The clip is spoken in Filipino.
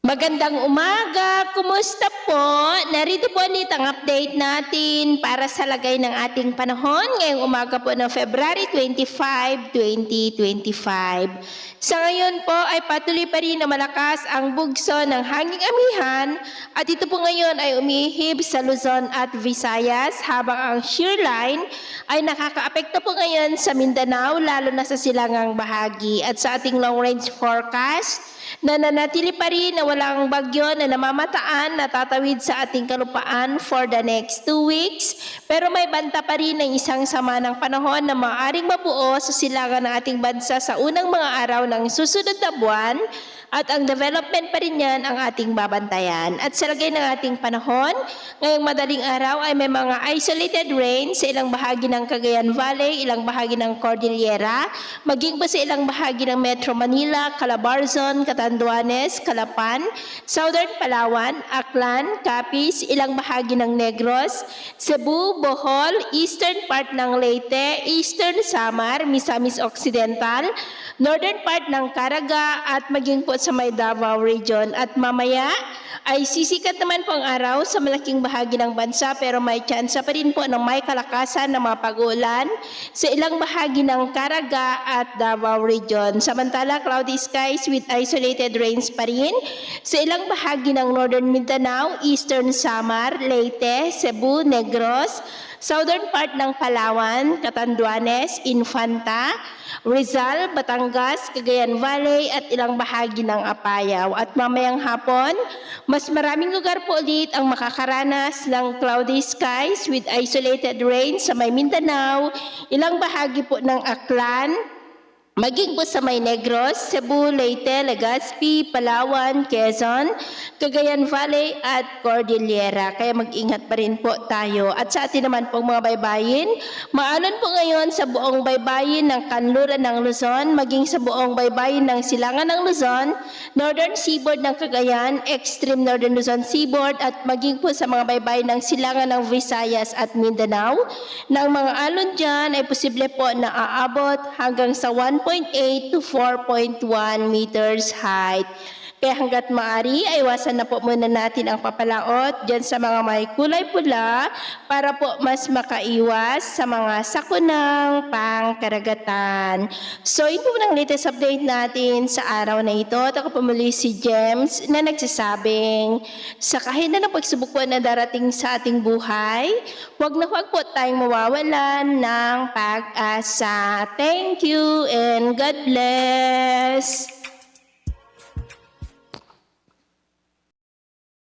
Magandang umaga! Kumusta po? Narito po ulit ang update natin para sa lagay ng ating panahon ngayong umaga po ng February 25, 2025. Sa ngayon po ay patuloy pa rin na malakas ang bugso ng hanging amihan at ito po ngayon ay umihib sa Luzon at Visayas habang ang shear line ay nakakaapekto po ngayon sa Mindanao lalo na sa silangang bahagi at sa ating long range forecast nananatili pa rin na walang bagyo na namamataan na tatawid sa ating kalupaan for the next 2 weeks. Pero may banta pa rin ng isang sama ng panahon na maaaring mabuo sa silangan ng ating bansa sa unang mga araw ng susunod na buwan. At ang development pa rin yan ang ating babantayan. At sa lagay ng ating panahon, ngayong madaling araw ay may mga isolated rain sa ilang bahagi ng Cagayan Valley, ilang bahagi ng Cordillera, maging pa sa ilang bahagi ng Metro Manila, Calabarzon, Catanduanes, Calapan, Southern Palawan, Aklan, Capiz, ilang bahagi ng Negros, Cebu, Bohol, eastern part ng Leyte, eastern Samar, Misamis Occidental, northern part ng Caraga at maging po sa may Davao Region. At mamaya ay sisikat naman po ang araw sa malaking bahagi ng bansa pero may tsansa pa rin po ng may kalakasan na mga pag-uulan sa ilang bahagi ng Caraga at Davao Region. Samantala, cloudy skies with isolated rains pa rin sa ilang bahagi ng Northern Mindanao, Eastern Samar, Leyte, Cebu, Negros, southern part ng Palawan, Catanduanes, Infanta, Rizal, Batangas, Cagayan Valley at ilang bahagi ng Apayao. At mamayang hapon, mas maraming lugar po ulit ang makakaranas ng cloudy skies with isolated rain sa may Mindanao, ilang bahagi po ng Aklan, maging po sa may Negros, Cebu, Leyte, Legazpi, Palawan, Quezon, Cagayan Valley at Cordillera. Kaya mag-ingat pa rin po tayo. At sa atin naman pong mga baybayin, maalon po ngayon sa buong baybayin ng kanluran ng Luzon, maging sa buong baybayin ng silangan ng Luzon, Northern Seaboard ng Cagayan, Extreme Northern Luzon Seaboard at maging po sa mga baybayin ng silangan ng Visayas at Mindanao. Nang mga alon dyan ay posible po na aabot hanggang sa 1.8 to 4.1 meters height. Kaya hanggat maaari ay iwasan na po muna natin ang papalaot dyan sa mga may kulay pula para po mas makaiwas sa mga sakunang pangkaragatan. So ito po ang latest update natin sa araw na ito. At ako pumuli si James na nagsasabing sa kahit na ng pagsubok po na darating sa ating buhay, huwag na huwag po tayong mawawalan ng pag-asa. Thank you and God bless!